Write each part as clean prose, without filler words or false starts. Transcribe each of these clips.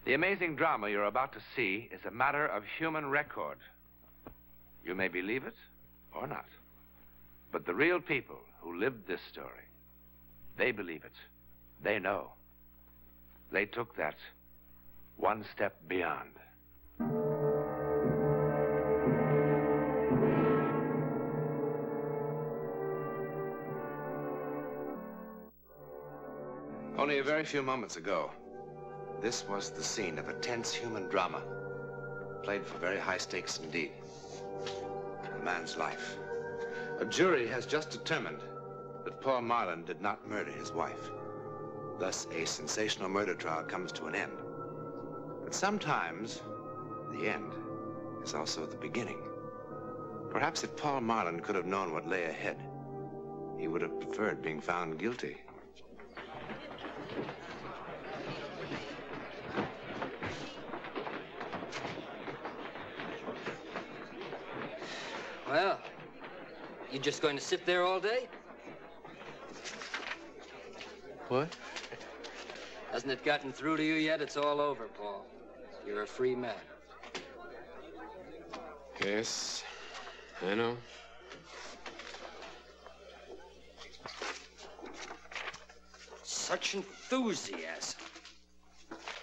The amazing drama you're about to see is a matter of human record. You may believe it or not. But the real people who lived this story, they believe it. They know. They took that one step beyond. Only a very few moments ago, this was the scene of a tense human drama, played for very high stakes indeed. A man's life. A jury has just determined that Paul Marlin did not murder his wife. Thus, a sensational murder trial comes to an end. But sometimes, the end is also the beginning. Perhaps if Paul Marlin could have known what lay ahead, he would have preferred being found guilty. Well, you just going to sit there all day? What? Hasn't it gotten through to you yet? It's all over, Paul. You're a free man. Yes, I know. Such enthusiasm.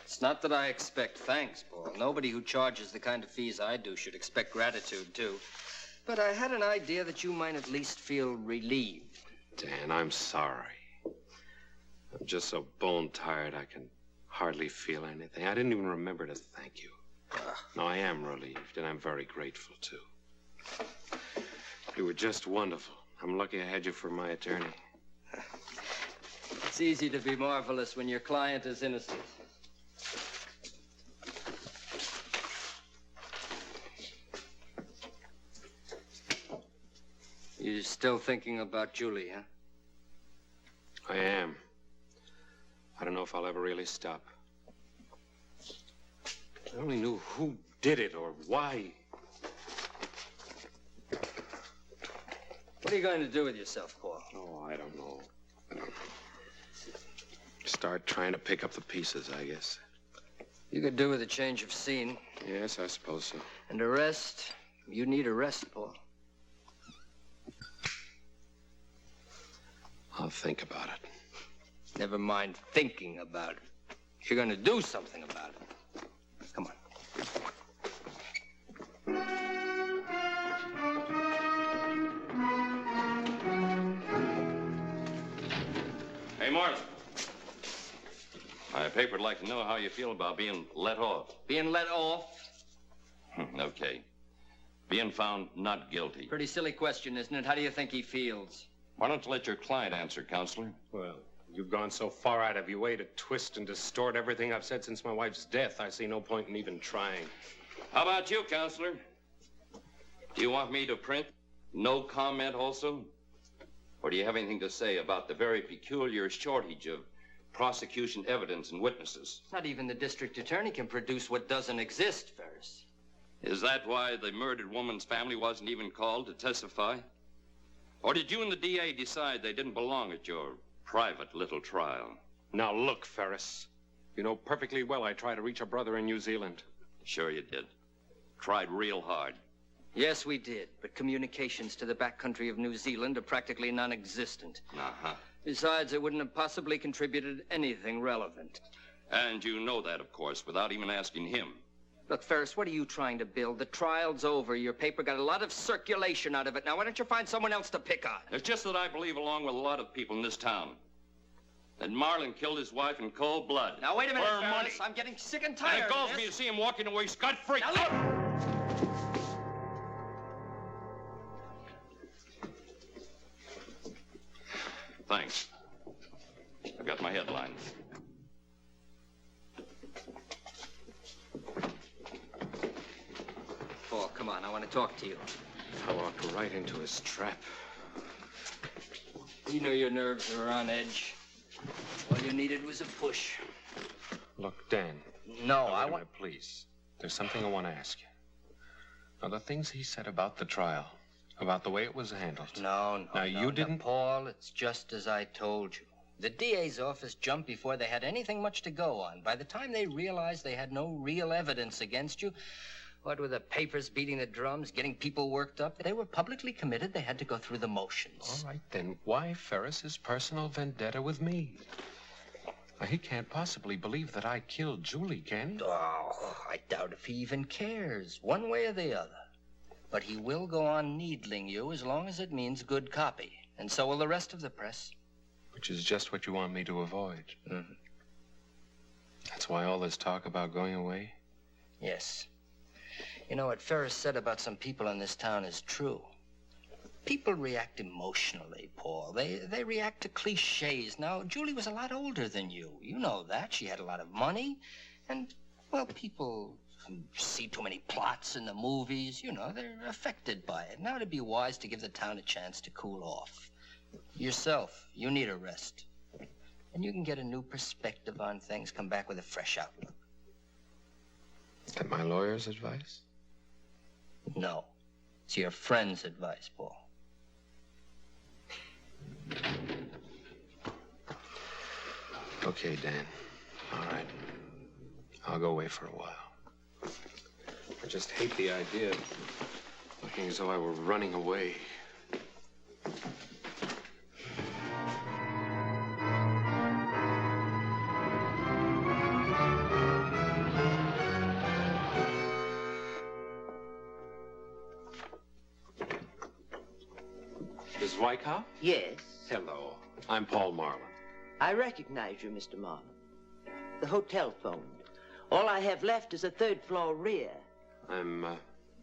It's not that I expect thanks, Paul. Nobody who charges the kind of fees I do should expect gratitude, too. But I had an idea that you might at least feel relieved. Dan, I'm sorry. I'm just so bone-tired I can hardly feel anything. I didn't even remember to thank you. No, I am relieved, and I'm very grateful, too. You were just wonderful. I'm lucky I had you for my attorney. It's easy to be marvelous when your client is innocent. You're still thinking about Julie, huh? I am. I don't know if I'll ever really stop. I only knew who did it or why. What are you going to do with yourself, Paul? Oh, I don't know. Start trying to pick up the pieces, I guess. You could do with a change of scene. Yes, I suppose so. And a rest. You need a rest, Paul. I'll think about it. Never mind thinking about it. You're going to do something about it. Come on. Hey, Marlin. My paper would like to know how you feel about being let off. Being let off? Okay. Being found not guilty. Pretty silly question, isn't it? How do you think he feels? Why don't you let your client answer, Counselor? Well, you've gone so far out of your way to twist and distort everything I've said since my wife's death, I see no point in even trying. How about you, Counselor? Do you want me to print no comment also? Or do you have anything to say about the very peculiar shortage of prosecution evidence and witnesses? Not even the district attorney can produce what doesn't exist, Ferris. Is that why the murdered woman's family wasn't even called to testify? Or did you and the DA decide they didn't belong at your private little trial? Now look, Ferris. You know perfectly well I tried to reach a brother in New Zealand. Sure you did. Tried real hard. Yes, we did. But communications to the backcountry of New Zealand are practically non-existent. Uh-huh. Besides, it wouldn't have possibly contributed anything relevant. And you know that, of course, without even asking him. Look, Ferris, what are you trying to build? The trial's over. Your paper got a lot of circulation out of it. Now, why don't you find someone else to pick on? It's just that I believe, along with a lot of people in this town, that Marlin killed his wife in cold blood. Now, wait a minute, For Ferris. money. I'm getting sick and And tired it of galls this. me to see him walking away scot-free. Now, look. Thanks. I've got my headlines. Paul, come on. I want to talk to you. I walked right into his trap. You know your nerves are on edge. All you needed was a push. Look, Dan. No, Now, I wait a want... minute, please. There's something I want to ask you. Now, the things he said about the trial, about the way it was handled. No. Now, you didn't... Paul, it's just as I told you. The DA's office jumped before they had anything much to go on. By the time they realized they had no real evidence against you, what with the papers beating the drums, getting people worked up, they were publicly committed. They had to go through the motions. All right, then why Ferris's personal vendetta with me? He can't possibly believe that I killed Julie, can he? Oh, I doubt if he even cares, one way or the other. But he will go on needling you as long as it means good copy. And so will the rest of the press. Which is just what you want me to avoid. Mm-hmm. That's why all this talk about going away? Yes. You know, what Ferris said about some people in this town is true. People react emotionally, Paul. They react to cliches. Now, Julie was a lot older than you. You know that. She had a lot of money. And, well, people see too many plots in the movies. You know, they're affected by it. Now it'd be wise to give the town a chance to cool off. Yourself, you need a rest. And you can get a new perspective on things, come back with a fresh outlook. Is that my lawyer's advice? No. It's your friend's advice, Paul. Okay, Dan. All right. I'll go away for a while. I just hate the idea of looking as though I were running away. Ms. Wyckoff? Yes. Hello. I'm Paul Marlin. I recognize you, Mr. Marlin. The hotel phoned. All I have left is a third-floor rear. I'm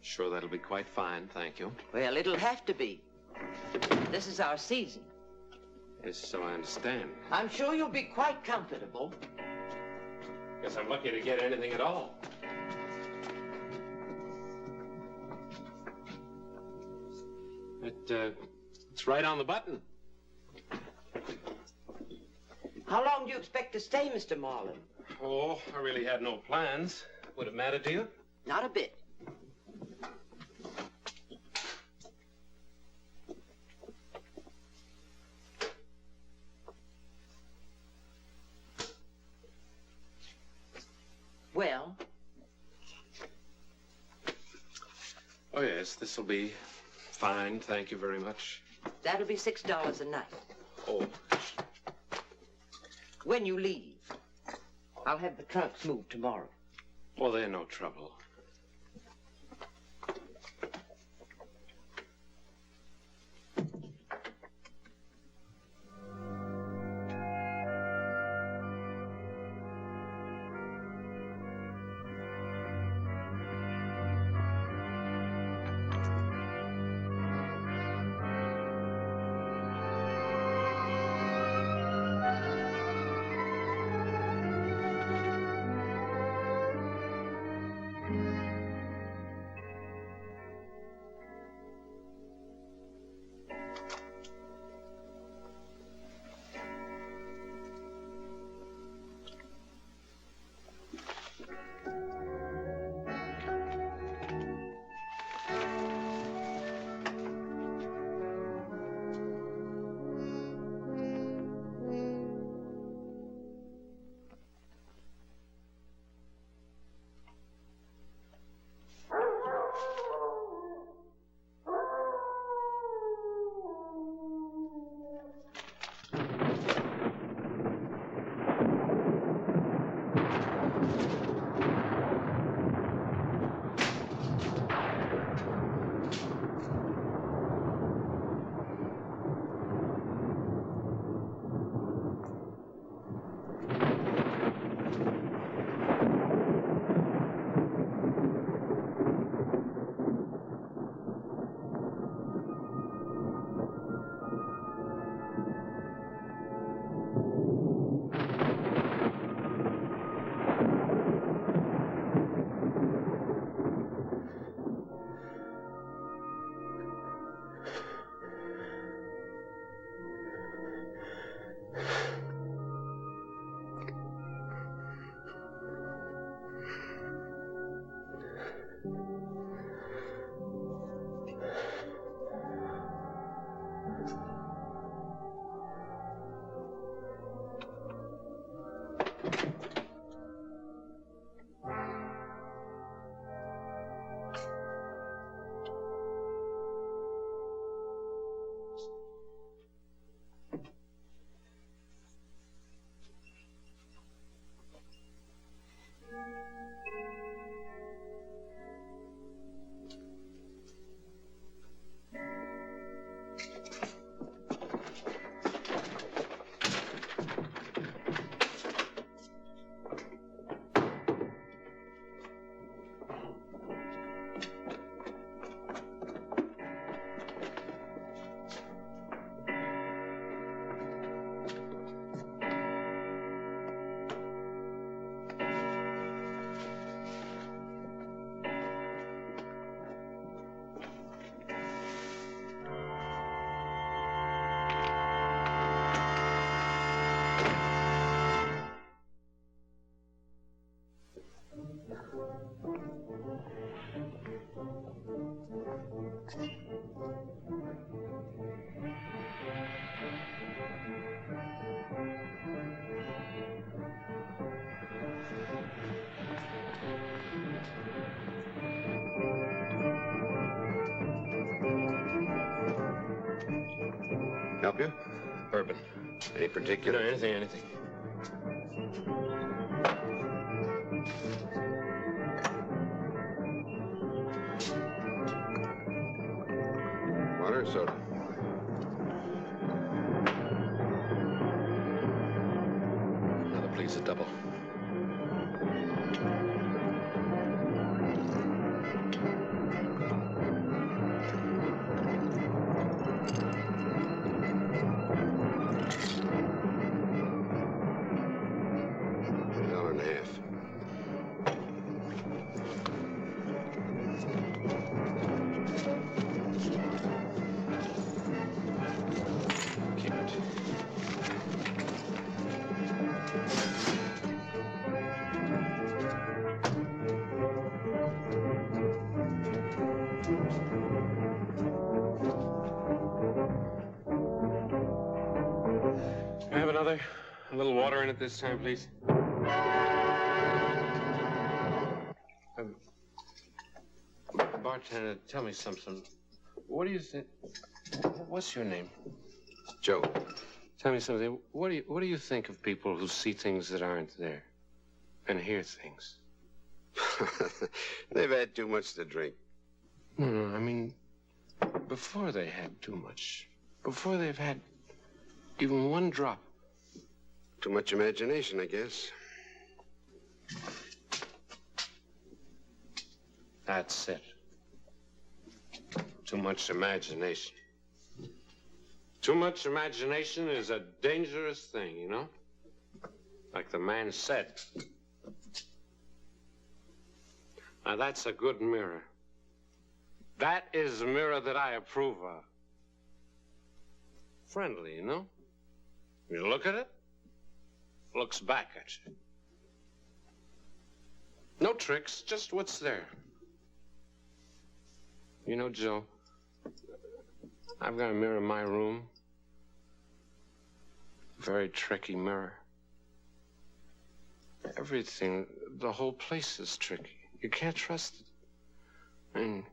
sure that'll be quite fine, thank you. Well, it'll have to be. This is our season. Yes, so I understand. I'm sure you'll be quite comfortable. Guess I'm lucky to get anything at all. It's right on the button. How long do you expect to stay, Mr. Marlin? Oh, I really had no plans. Would it matter to you? Not a bit. Well? Oh, yes, this'll be fine. Thank you very much. That'll be $6 a night. Oh. When you leave, I'll have the trunks moved tomorrow. Well, they're no trouble. help you? Urban. Any particular? No, anything. Water or soda? Another, please, a double. A little water in it this time, please. Bartender, tell me something. What do you think? What's your name? Joe. Tell me something. What do you think of people who see things that aren't there and hear things? They've had too much to drink. No, I mean, before they had too much. Before they've had even one drop. Too much imagination, I guess. That's it. Too much imagination. Too much imagination is a dangerous thing, you know? Like the man said. Now, that's a good mirror. That is a mirror that I approve of. Friendly, you know? You look at it, looks back at you. No tricks, just what's there. You know, Joe, I've got a mirror in my room. Very tricky mirror. Everything, the whole place is tricky. You can't trust it. I mean,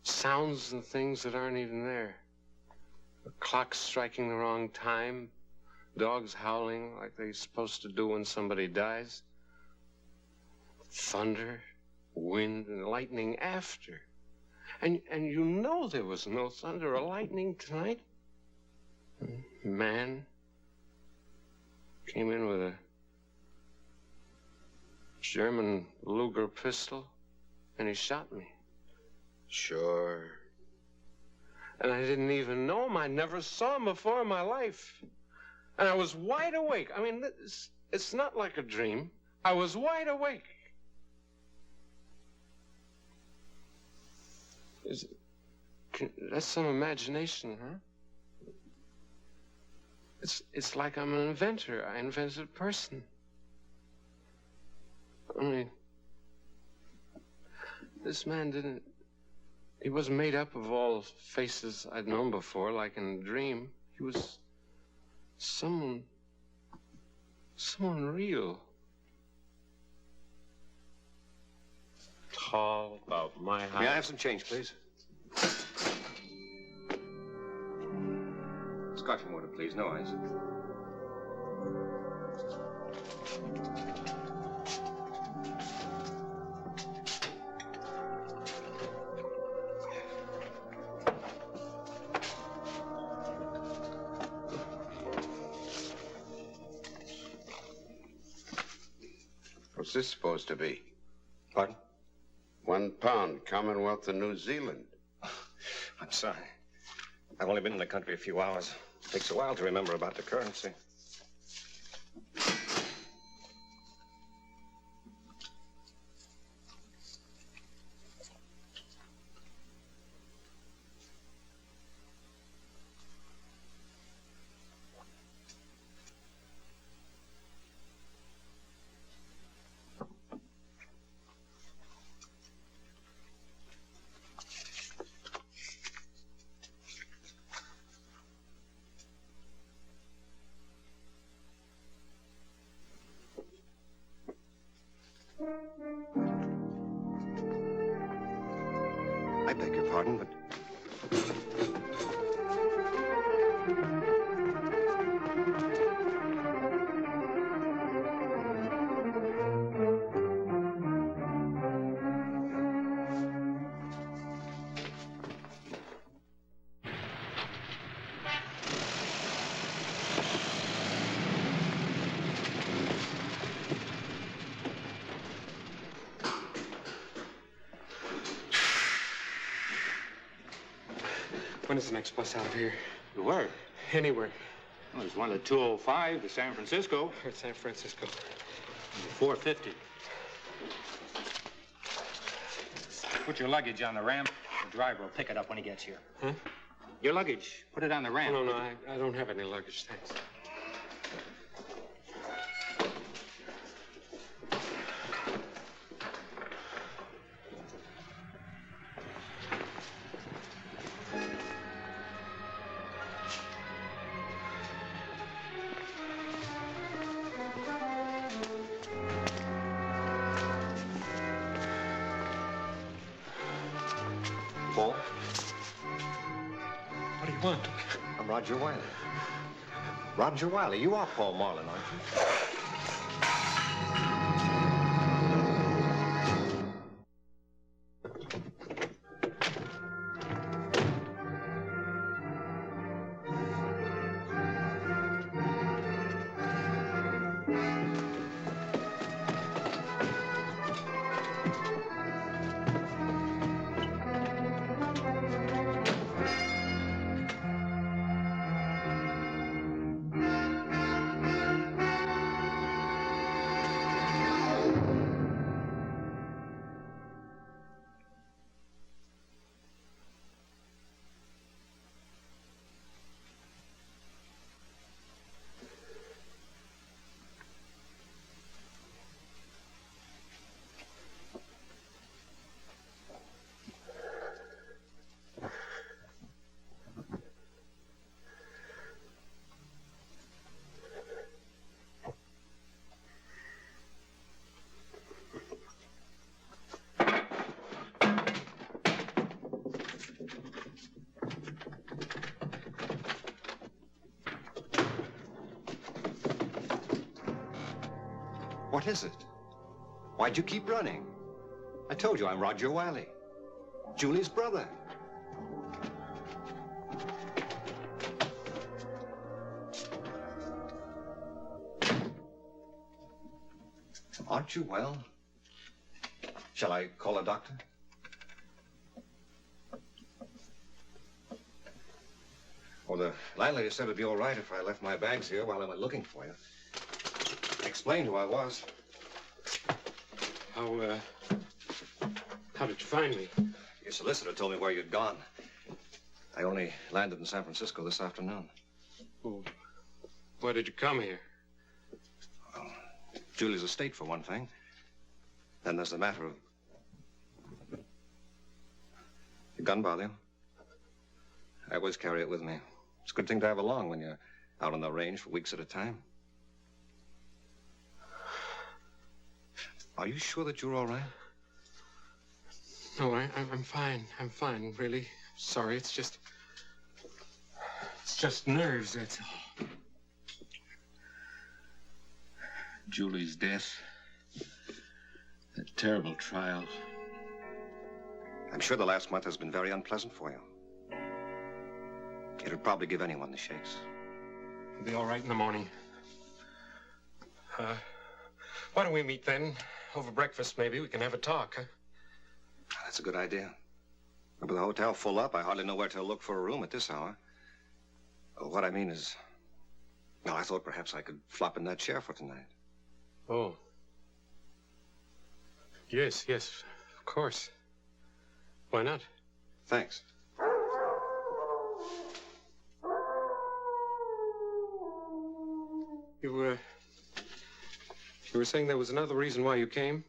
sounds and things that aren't even there. The clock striking the wrong time. Dogs howling like they're supposed to do when somebody dies. Thunder, wind, and lightning after. And you know there was no thunder or lightning tonight. A man came in with a German Luger pistol, and he shot me. Sure. And I didn't even know him. I never saw him before in my life. And I was wide awake. I mean, it's not like a dream. I was wide awake. That's some imagination, huh? It's like I'm an inventor. I invented a person. I mean, this man he wasn't made up of all faces I'd known before, like in a dream. He was someone real. Tall, about my height. May I have some change, please? Scotch and water, please. No ice. What's this supposed to be? Pardon? 1 pound, Commonwealth of New Zealand. I'm sorry. I've only been in the country a few hours. It takes a while to remember about the currency. I beg your pardon, but... When is the next bus out of here? Where? Anywhere. Well, there's one at 2:05 to San Francisco. Or San Francisco. 4:50. Put your luggage on the ramp. The driver will pick it up when he gets here. Huh? Your luggage. Put it on the ramp. No, I don't have any luggage, thanks. Paul? What do you want? I'm Roger Wiley. Roger Wiley, you are Paul Marlin, aren't you? What is it? Why'd you keep running? I told you I'm Roger Wiley, Julie's brother. Aren't you well? Shall I call a doctor? Well, the landlady said it'd be all right if I left my bags here while I went looking for you. I explained who I was. How did you find me? Your solicitor told me where you'd gone. I only landed in San Francisco this afternoon. Well, why did you come here? Well, Julie's estate, for one thing. Then there's the matter of... Your gun bother you? I always carry it with me. It's a good thing to have along when you're out on the range for weeks at a time. Are you sure that you're all right? No, I'm fine. I'm fine, really. Sorry, it's just nerves, that's all. Julie's death. A terrible trial. I'm sure the last month has been very unpleasant for you. It'll probably give anyone the shakes. I'll be all right in the morning. Why don't we meet then? Over breakfast, maybe. We can have a talk, huh? That's a good idea. But with the hotel full up, I hardly know where to look for a room at this hour. What I mean is... Well, I thought perhaps I could flop in that chair for tonight. Oh. Yes, of course. Why not? Thanks. You were saying there was another reason why you came?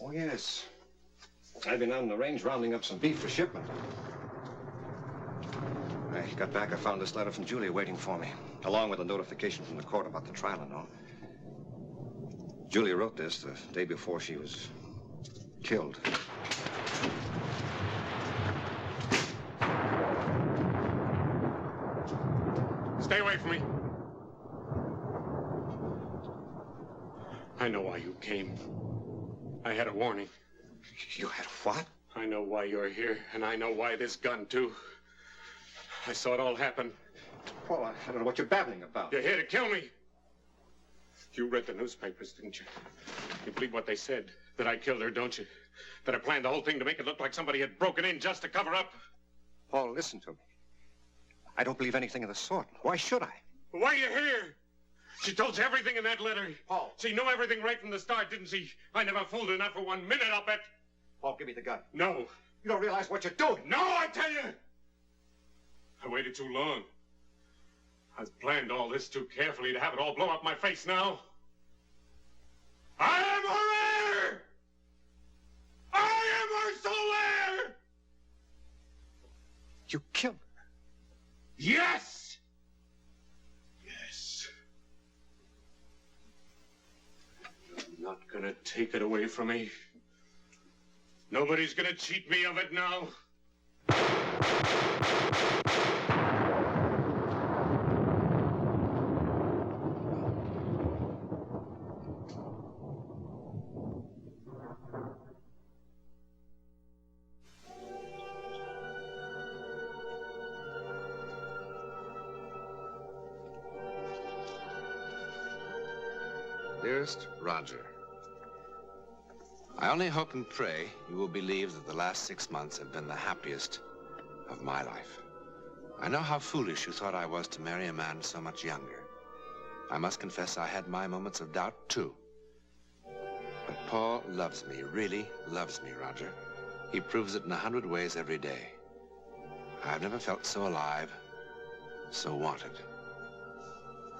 Oh, yes. I've been out on the range rounding up some beef for shipment. When I got back, I found this letter from Julia waiting for me, along with a notification from the court about the trial and all. Julia wrote this the day before she was killed. Stay away from me. I know why you came. I had a warning. You had what? I know why you're here, and I know why this gun, too. I saw it all happen. Paul, I don't know what you're babbling about. You're here to kill me. You read the newspapers, didn't you? You believe what they said, that I killed her, don't you? That I planned the whole thing to make it look like somebody had broken in just to cover up. Paul, listen to me. I don't believe anything of the sort. Why should I? Why are you here? She told you everything in that letter. Paul. She knew everything right from the start, didn't she? I never fooled her, not for 1 minute, I'll bet. Paul, give me the gun. No. You don't realize what you're doing. No, I tell you! I waited too long. I've planned all this too carefully to have it all blow up my face now. I am her heir! I am her sole heir! You killed her. Yes! Yes. You're not gonna take it away from me. Nobody's gonna cheat me of it now. Dearest Roger, I only hope and pray you will believe that the last 6 months have been the happiest of my life. I know how foolish you thought I was to marry a man so much younger. I must confess I had my moments of doubt, too. But Paul loves me, really loves me, Roger. He proves it in 100 ways every day. I've never felt so alive, so wanted.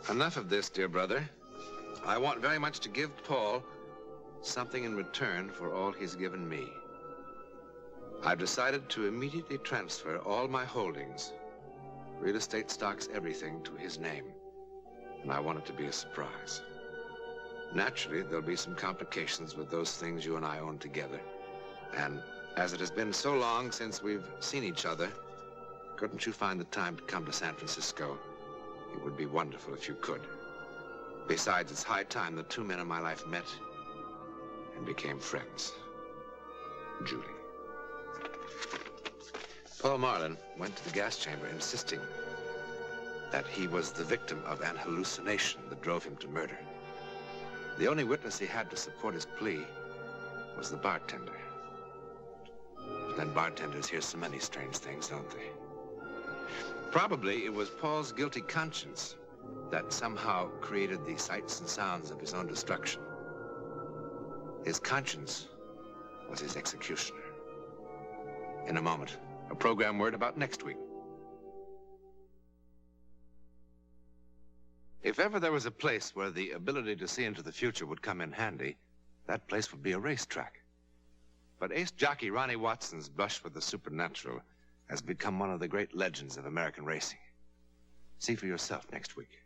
Enough of this, dear brother. I want very much to give Paul something in return for all he's given me. I've decided to immediately transfer all my holdings, real estate, stocks, everything, to his name. And I want it to be a surprise. Naturally, there'll be some complications with those things you and I own together. And as it has been so long since we've seen each other, couldn't you find the time to come to San Francisco? It would be wonderful if you could. Besides, it's high time the two men in my life met and became friends. Julie. Paul Marlin went to the gas chamber insisting that he was the victim of an hallucination that drove him to murder. The only witness he had to support his plea was the bartender. But then bartenders hear so many strange things, don't they? Probably it was Paul's guilty conscience that somehow created the sights and sounds of his own destruction. His conscience was his executioner. In a moment, a program word about next week. If ever there was a place where the ability to see into the future would come in handy, that place would be a racetrack. But ace jockey Ronnie Watson's brush with the supernatural has become one of the great legends of American racing. See for yourself next week.